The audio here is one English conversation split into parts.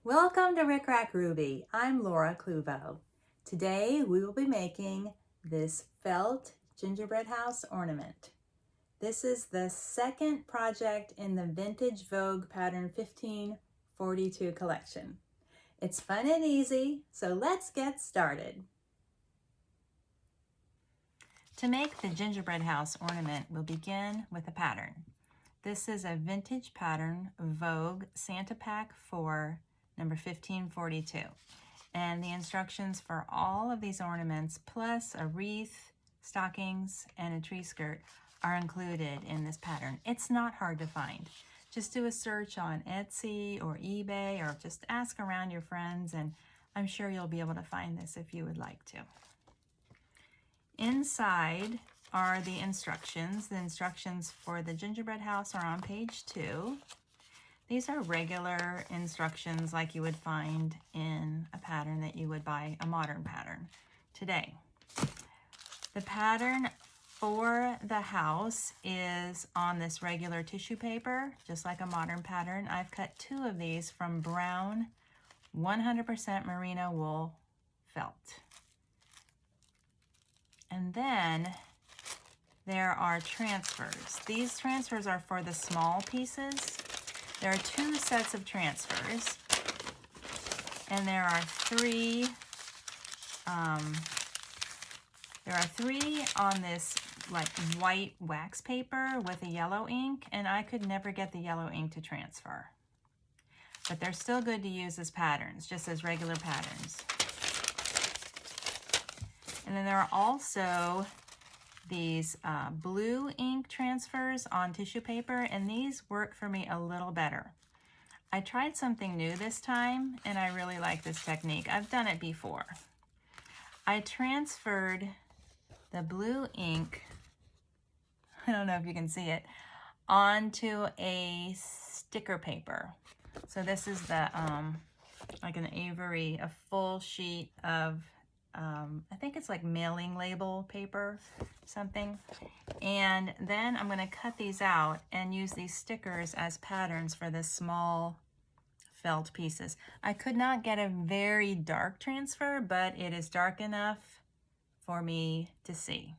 Welcome to Rick Rack Ruby. I'm Laura Cluvo. Today we will be making this felt gingerbread house ornament. This is the second project in the vintage Vogue pattern 1542 collection. It's fun and easy, so let's get started. To make the gingerbread house ornament, we'll begin with a pattern. This is a vintage pattern, Vogue Santa Pack 4, number 1542. And the instructions for all of these ornaments, plus a wreath, stockings, and a tree skirt, are included in this pattern. It's not hard to find. Just do a search on Etsy or eBay, or just ask around your friends, and I'm sure you'll be able to find this if you would like to. Inside are the instructions. The instructions for the gingerbread house are on page 2. These are regular instructions like you would find in a pattern that you would buy, a modern pattern today. The pattern for the house is on this regular tissue paper, just like a modern pattern. I've cut 2 of these from brown 100% merino wool felt. And then there are transfers. These transfers are for the small pieces. There are 2 sets of transfers, and there are 3 on this like white wax paper with a yellow ink, and I could never get the yellow ink to transfer. But they're still good to use as patterns, just as regular patterns. And then there are also these blue ink transfers on tissue paper, and these work for me a little better. I tried something new this time, and I really like this technique. I've done it before. I transferred the blue ink, I don't know if you can see it, onto a sticker paper. So this is the, like an Avery, a full sheet of I think it's like mailing label paper, something. And then I'm going to cut these out and use these stickers as patterns for the small felt pieces. I could not get a very dark transfer, but it is dark enough for me to see.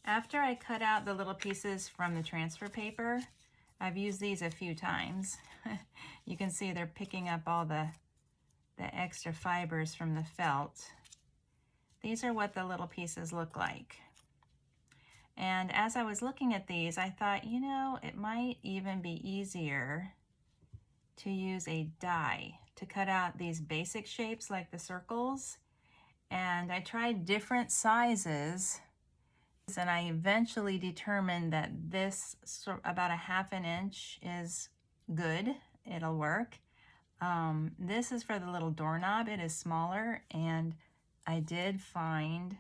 After I cut out the little pieces from the transfer paper, I've used these a few times. You can see they're picking up all the extra fibers from the felt. These are what the little pieces look like. And as I was looking at these, I thought, you know, it might even be easier to use a die to cut out these basic shapes like the circles. And I tried different sizes, and I eventually determined that this, about a 1/2 inch, is good. It'll work. This is for the little doorknob. It is smaller, and I did find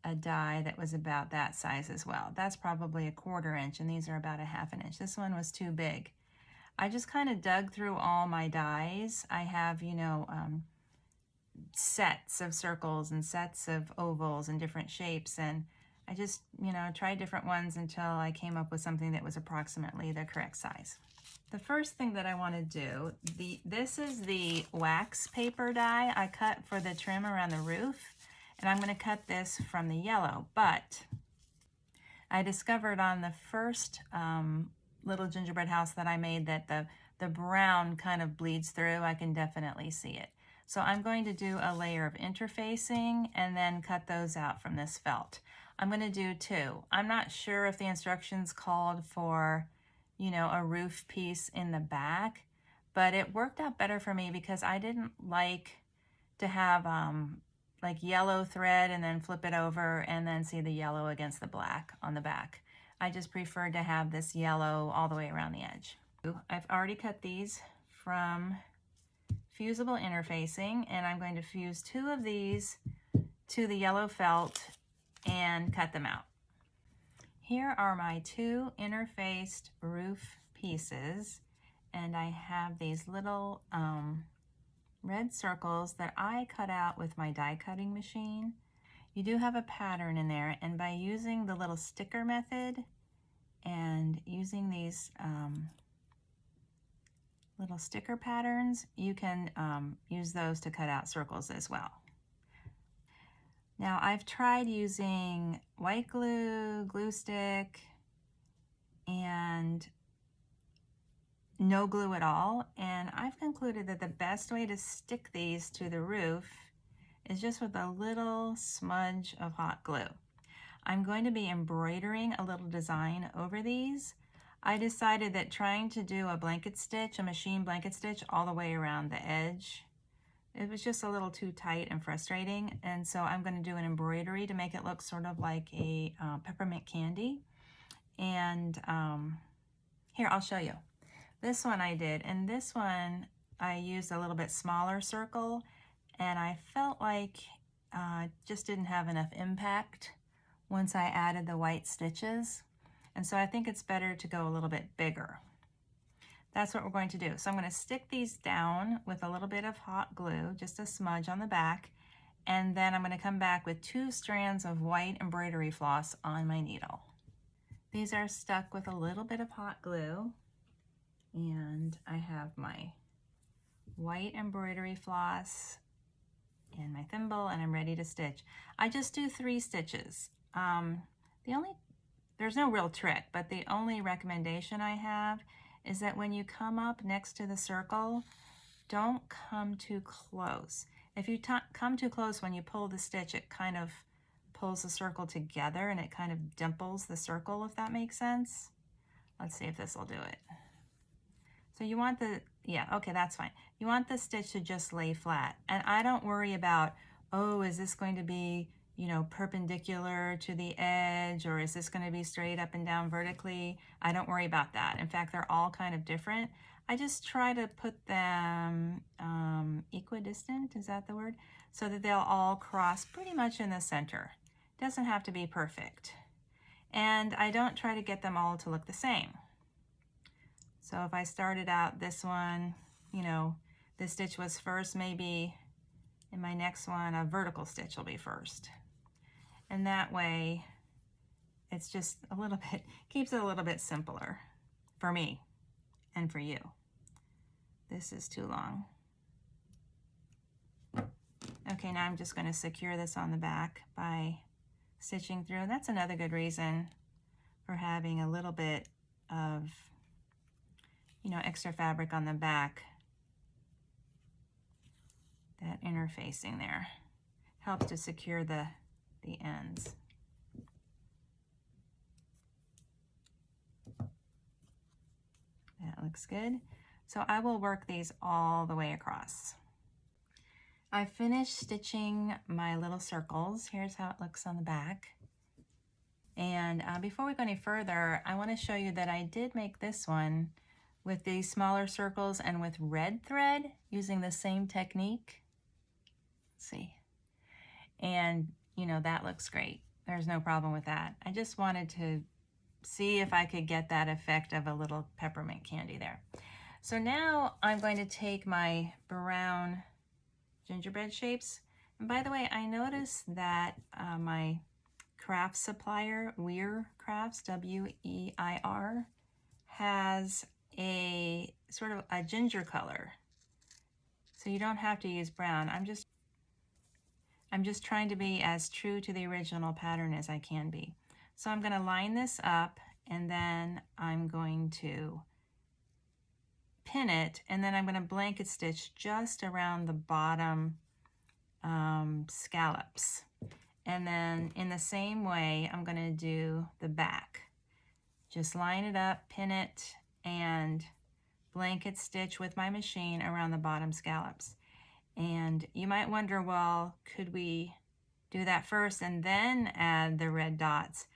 a die that was about that size as well. That's probably a 1/4 inch, and these are about a 1/2 inch. This one was too big. I just kind of dug through all my dies. I have, you know, sets of circles and sets of ovals and different shapes, and I just, you know, tried different ones until I came up with something that was approximately the correct size. The first thing that I want to do, this is the wax paper die I cut for the trim around the roof, and I'm going to cut this from the yellow. But I discovered on the first little gingerbread house that I made that the brown kind of bleeds through. I can definitely see it. So I'm going to do a layer of interfacing and then cut those out from this felt. I'm going to do 2. I'm not sure if the instructions called for, you know, a roof piece in the back, but it worked out better for me because I didn't like to have like yellow thread and then flip it over and then see the yellow against the black on the back. I just preferred to have this yellow all the way around the edge. I've already cut these from fusible interfacing, and I'm going to fuse 2 of these to the yellow felt and cut them out. Here are my 2 interfaced roof pieces, and I have these little red circles that I cut out with my die cutting machine. You do have a pattern in there, and by using the little sticker method and using these little sticker patterns, you can use those to cut out circles as well. Now I've tried using white glue, glue stick, and no glue at all, and I've concluded that the best way to stick these to the roof is just with a little smudge of hot glue. I'm going to be embroidering a little design over these. I decided that trying to do a blanket stitch, a machine blanket stitch all the way around the edge, it was just a little too tight and frustrating, and so I'm going to do an embroidery to make it look sort of like a peppermint candy. And here, I'll show you. This one I did, and this one I used a little bit smaller circle, and I felt like just didn't have enough impact once I added the white stitches, and so I think it's better to go a little bit bigger. That's what we're going to do. So I'm going to stick these down with a little bit of hot glue, just a smudge on the back, and then I'm going to come back with 2 strands of white embroidery floss on my needle. These are stuck with a little bit of hot glue, and I have my white embroidery floss and my thimble, and I'm ready to stitch. I just do 3 stitches. There's no real trick, but the only recommendation I have is that when you come up next to the circle, don't come too close. If you come too close, when you pull the stitch, it kind of pulls the circle together and it kind of dimples the circle, if that makes sense. Let's see if this will do it. So you want okay, that's fine. You want the stitch to just lay flat. And I don't worry about, oh, is this going to be, perpendicular to the edge, or is this going to be straight up and down vertically? I don't worry about that. In fact, they're all kind of different. I just try to put them equidistant, is that the word? So that they'll all cross pretty much in the center. It doesn't have to be perfect. And I don't try to get them all to look the same. So if I started out this one, this stitch was first, maybe in my next one, a vertical stitch will be first. And that way, it's just a little bit, keeps it a little bit simpler for me and for you. This is too long. Okay, now I'm just going to secure this on the back by stitching through. That's another good reason for having a little bit of, extra fabric on the back. That interfacing there helps to secure the ends. That looks good. So I will work these all the way across. I finished stitching my little circles. Here's how it looks on the back. And before we go any further, I want to show you that I did make this one with these smaller circles and with red thread using the same technique. Let's see. And that looks great. There's no problem with that. I just wanted to see if I could get that effect of a little peppermint candy there. So now I'm going to take my brown gingerbread shapes. And by the way, I noticed that my craft supplier, Weir Crafts, W-E-I-R, has a sort of a ginger color. So you don't have to use brown. I'm just trying to be as true to the original pattern as I can be. So I'm going to line this up, and then I'm going to pin it, and then I'm going to blanket stitch just around the bottom scallops. And then in the same way, I'm going to do the back. Just line it up, pin it, and blanket stitch with my machine around the bottom scallops. And you might wonder, well, could we do that first and then add the red dots?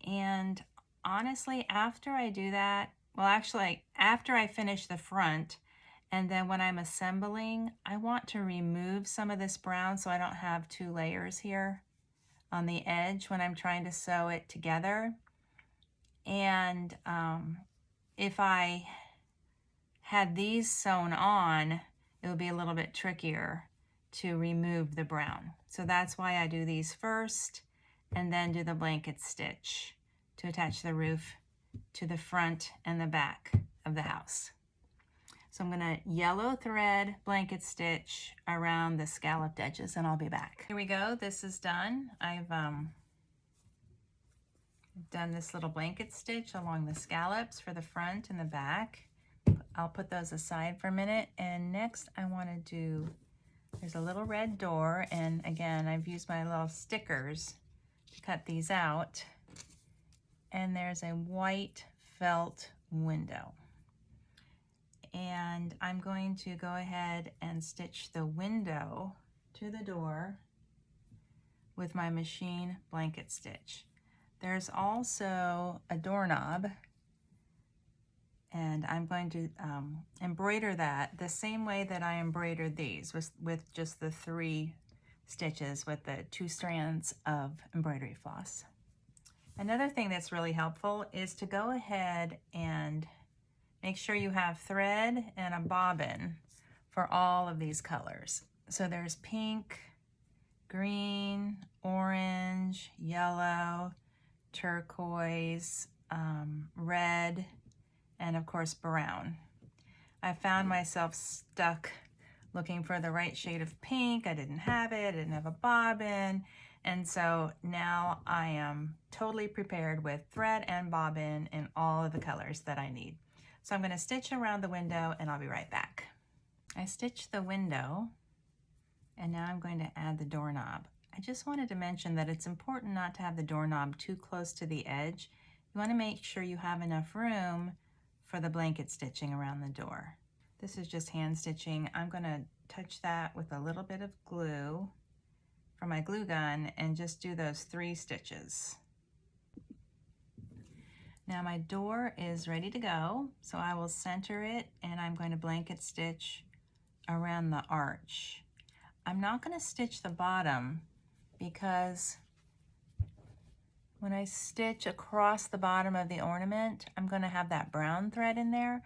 And honestly, after I do that, well, actually, after I finish the front, and then when I'm assembling, I want to remove some of this brown so I don't have 2 layers here on the edge when I'm trying to sew it together. And if I had these sewn on, it would be a little bit trickier to remove the brown. So that's why I do these first and then do the blanket stitch to attach the roof to the front and the back of the house. So I'm gonna yellow thread blanket stitch around the scalloped edges, and I'll be back. Here we go, this is done. I've done this little blanket stitch along the scallops for the front and the back. I'll put those aside for a minute, and next I want to do, there's a little red door, and again I've used my little stickers to cut these out, and there's a white felt window, and I'm going to go ahead and stitch the window to the door with my machine blanket stitch. There's also a doorknob, and I'm going to embroider that the same way that I embroidered these, with just the 3 stitches with the 2 strands of embroidery floss. Another thing that's really helpful is to go ahead and make sure you have thread and a bobbin for all of these colors. So there's pink, green, orange, yellow, turquoise, red, and of course brown. I found myself stuck looking for the right shade of pink. I didn't have it, I didn't have a bobbin, and so now I am totally prepared with thread and bobbin in all of the colors that I need. So I'm going to stitch around the window, and I'll be right back. I stitched the window, and now I'm going to add the doorknob. I just wanted to mention that it's important not to have the doorknob too close to the edge. You want to make sure you have enough room for the blanket stitching around the door. This is just hand stitching. I'm going to touch that with a little bit of glue from my glue gun and just do those 3 stitches. Now my door is ready to go, so I will center it, and I'm going to blanket stitch around the arch. I'm not going to stitch the bottom because when I stitch across the bottom of the ornament, I'm going to have that brown thread in there,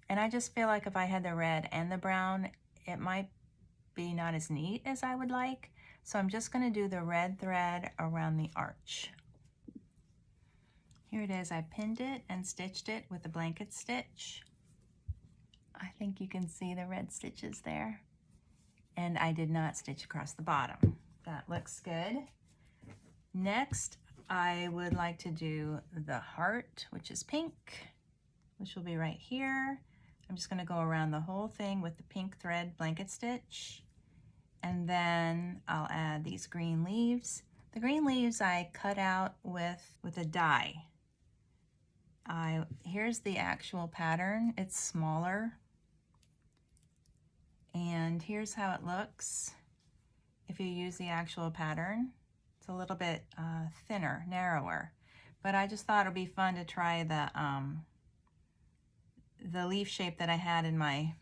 and I just feel like if I had the red and the brown, it might be not as neat as I would like. So I'm just going to do the red thread around the arch. Here it is. I pinned it and stitched it with a blanket stitch. I think you can see the red stitches there. And I did not stitch across the bottom. That looks good. Next, I would like to do the heart, which is pink, which will be right here. I'm just going to go around the whole thing with the pink thread blanket stitch. And then I'll add these green leaves. The green leaves I cut out with a die. Here's the actual pattern. It's smaller. And here's how it looks if you use the actual pattern. It's a little bit thinner, narrower. But I just thought it would be fun to try the leaf shape that I had in my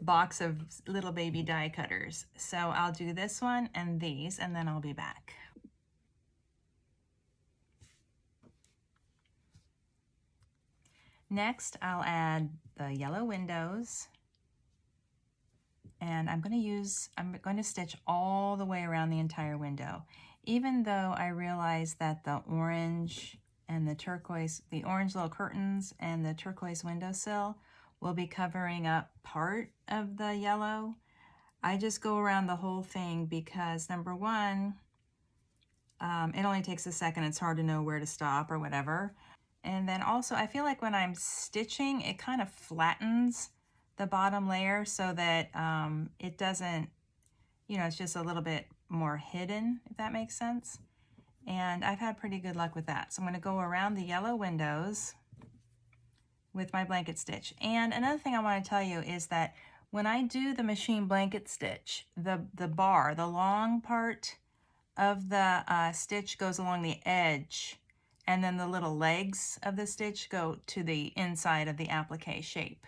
box of little baby die cutters. So I'll do this one and these, and then I'll be back. Next, I'll add the yellow windows, and I'm going to stitch all the way around the entire window, even though I realize that the orange and the turquoise, the orange little curtains and the turquoise windowsill will be covering up part of the yellow. I just go around the whole thing because, number one, it only takes a second. It's hard to know where to stop or whatever. And then also, I feel like when I'm stitching, it kind of flattens the bottom layer so that it doesn't, it's just a little bit more hidden, if that makes sense. And I've had pretty good luck with that. So I'm going to go around the yellow windows with my blanket stitch. And another thing I want to tell you is that when I do the machine blanket stitch, the bar, the long part of the stitch goes along the edge, and then the little legs of the stitch go to the inside of the applique shape.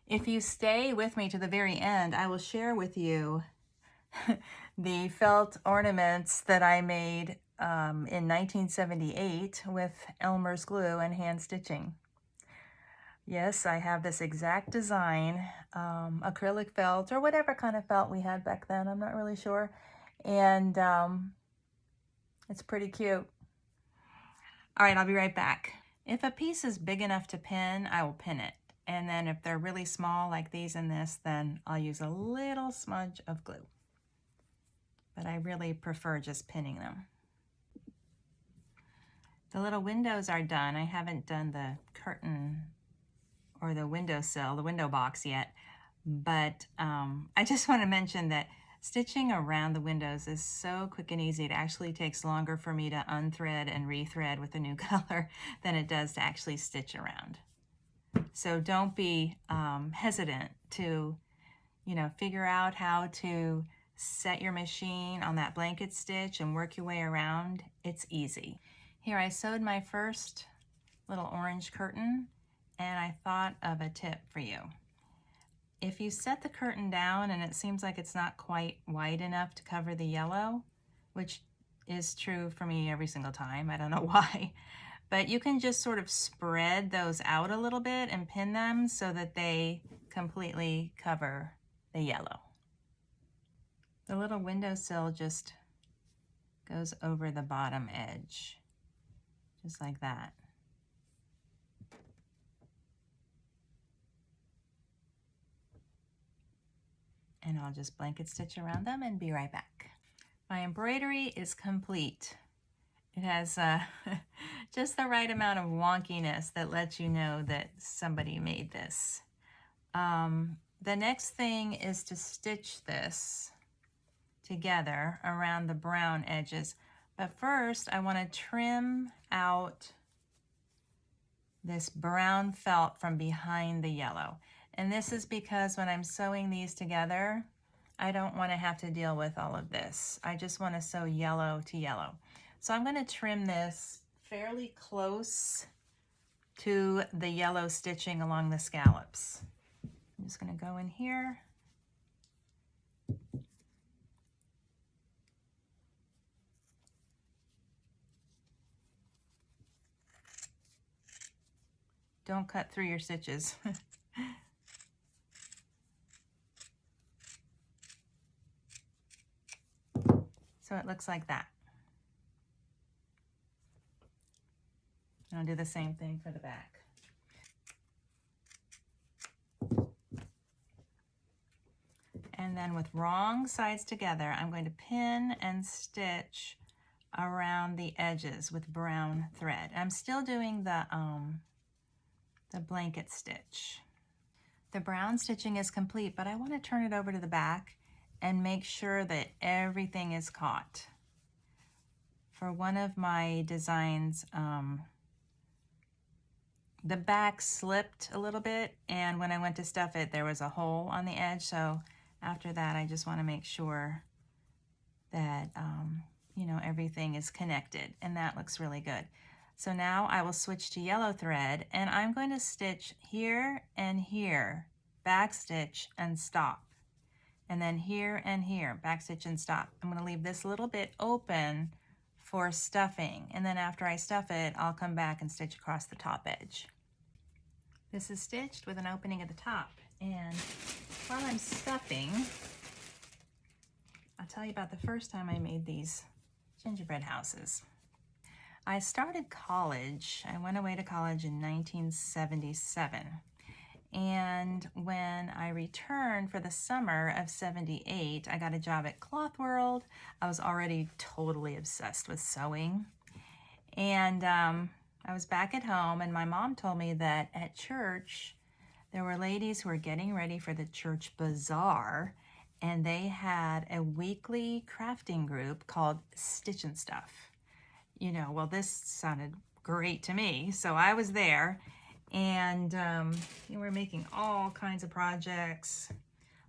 If you stay with me to the very end, I will share with you the felt ornaments that I made in 1978 with Elmer's glue and hand stitching. Yes, I have this exact design, acrylic felt or whatever kind of felt we had back then, I'm not really sure. And it's pretty cute. All right, I'll be right back. If a piece is big enough to pin, I will pin it. And then if they're really small like these and this, then I'll use a little smudge of glue. But I really prefer just pinning them. The little windows are done. I haven't done the curtain or the windowsill, the window box yet, but I just want to mention that stitching around the windows is so quick and easy. It actually takes longer for me to unthread and rethread with a new color than it does to actually stitch around. So don't be hesitant to, figure out how to set your machine on that blanket stitch and work your way around. It's easy. Here I sewed my first little orange curtain, and I thought of a tip for you. If you set the curtain down and it seems like it's not quite wide enough to cover the yellow, which is true for me every single time, I don't know why, but you can just sort of spread those out a little bit and pin them so that they completely cover the yellow. The little windowsill just goes over the bottom edge, just like that. And I'll just blanket stitch around them and be right back. My embroidery is complete. It has just the right amount of wonkiness that lets you know that somebody made this. The next thing is to stitch this together around the brown edges. But first, I want to trim out this brown felt from behind the yellow. And this is because when I'm sewing these together, I don't want to have to deal with all of this. I just want to sew yellow to yellow. So I'm going to trim this fairly close to the yellow stitching along the scallops. I'm just going to go in here. Don't cut through your stitches. So it looks like that. And I'll do the same thing for the back. And then with wrong sides together, I'm going to pin and stitch around the edges with brown thread. I'm still doing the blanket stitch. The brown stitching is complete, but I want to turn it over to the back and make sure that everything is caught. For one of my designs, the back slipped a little bit, and when I went to stuff it, there was a hole on the edge. So after that, I just want to make sure that everything is connected, and that looks really good. So now I will switch to yellow thread, and I'm going to stitch here and here, back stitch and stop. And then here and here, back stitch and stop. I'm going to leave this little bit open for stuffing, and then after I stuff it, I'll come back and stitch across the top edge. This is stitched with an opening at the top, and while I'm stuffing, I'll tell you about the first time I made these gingerbread houses. I started college. I went away to college in 1977. And when I returned for the summer of 78, I got a job at Cloth World. I was already totally obsessed with sewing. And I was back at home, and my mom told me that at church, there were ladies who were getting ready for the church bazaar, and they had a weekly crafting group called Stitch and Stuff. Well, this sounded great to me. So I was there, and we're making all kinds of projects,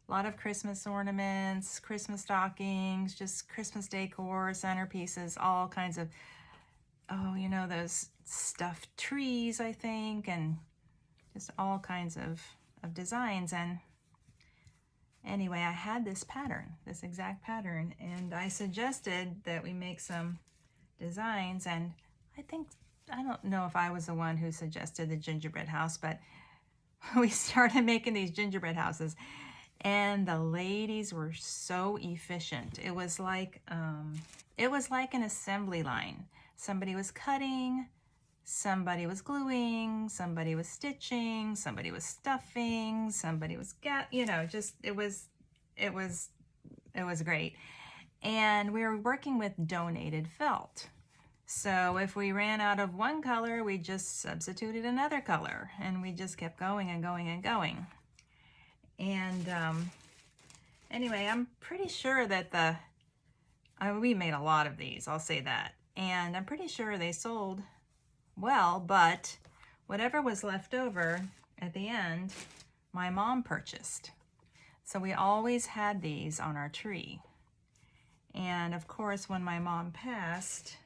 a lot of Christmas ornaments, Christmas stockings, just Christmas decor, centerpieces, all kinds of, those stuffed trees, I think, and just all kinds of designs. And anyway, I had this pattern, this exact pattern, and I suggested that we make some designs, and I don't know if I was the one who suggested the gingerbread house, but we started making these gingerbread houses, and the ladies were so efficient. It was like an assembly line. Somebody was cutting, Somebody was gluing, somebody was stitching, somebody was stuffing, somebody was just it was great. And we were working with donated felt. So if we ran out of one color, we just substituted another color, and we just kept going and going and going. And anyway, I'm pretty sure that we made a lot of these, I'll say that. And I'm pretty sure they sold well, but whatever was left over at the end, my mom purchased. So we always had these on our tree. And of course, when my mom passed,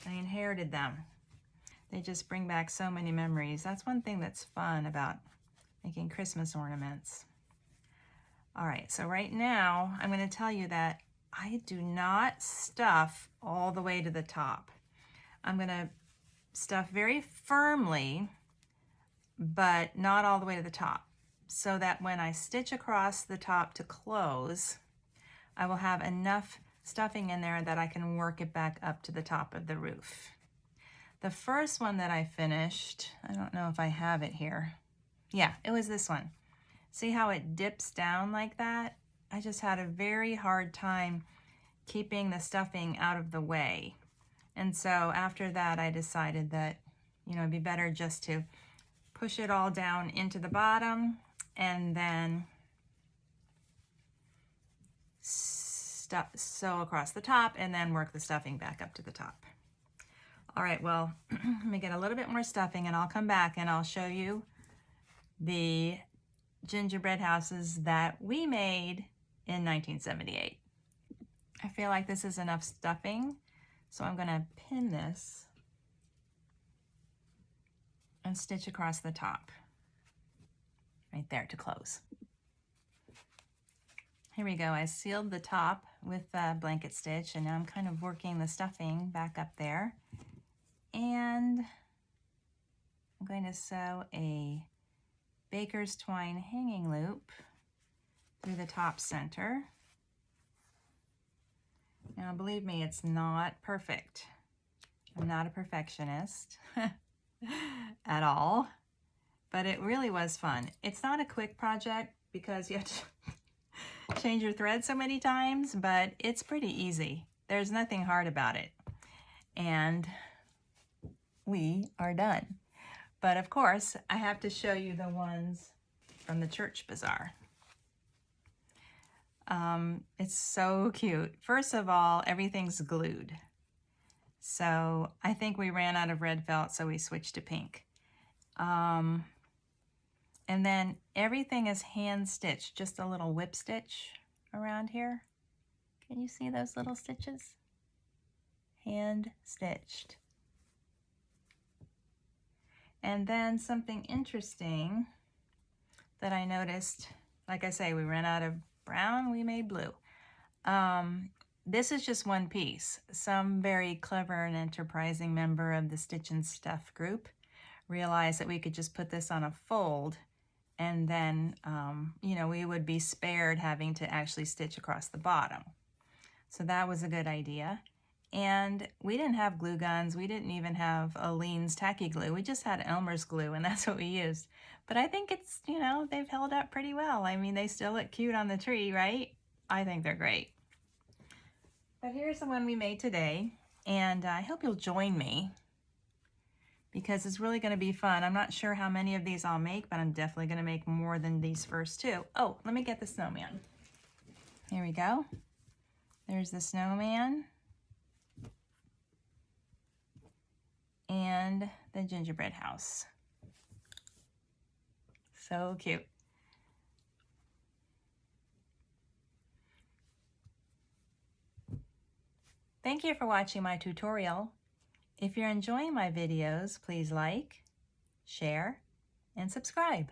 I inherited them. They just bring back so many memories. That's one thing that's fun about making Christmas ornaments. All right, so right now, I'm going to tell you that I do not stuff all the way to the top. I'm going to stuff very firmly, but not all the way to the top, so that when I stitch across the top to close, I will have enough stuffing in there that I can work it back up to the top of the roof. The first one that I finished, I don't know if I have it here. Yeah, it was this one. See how it dips down like that? I just had a very hard time keeping the stuffing out of the way. And so after that, I decided that, it'd be better just to push it all down into the bottom and then sew across the top and then work the stuffing back up to the top. All right, well, let me get a little bit more stuffing and I'll come back and I'll show you the gingerbread houses that we made in 1978. I feel like this is enough stuffing, so I'm going to pin this and stitch across the top right there to close. Here we go. I sealed the top with a blanket stitch, and now I'm kind of working the stuffing back up there. And I'm going to sew a baker's twine hanging loop through the top center. Now, believe me, it's not perfect. I'm not a perfectionist at all, but it really was fun. It's not a quick project because you have to change your thread so many times, but it's pretty easy. There's nothing hard about it. And we are done. But of course, I have to show you the ones from the church bazaar. It's so cute. First of all, everything's glued. So I think we ran out of red felt, so we switched to pink. And then everything is hand stitched, just a little whip stitch around here. Can you see those little stitches? Hand stitched. And then something interesting that I noticed, like I say, we ran out of brown, we made blue. This is just one piece. Some very clever and enterprising member of the Stitch and Stuff group realized that we could just put this on a fold, and then, we would be spared having to actually stitch across the bottom. So that was a good idea. And we didn't have glue guns. We didn't even have Aleene's tacky glue. We just had Elmer's glue, and that's what we used. But I think it's, they've held up pretty well. I mean, they still look cute on the tree, right? I think they're great. But here's the one we made today, and I hope you'll join me because it's really going to be fun. I'm not sure how many of these I'll make, but I'm definitely going to make more than these first two. Oh, let me get the snowman. Here we go. There's the snowman and the gingerbread house. So cute. Thank you for watching my tutorial. If you're enjoying my videos, please like, share, and subscribe.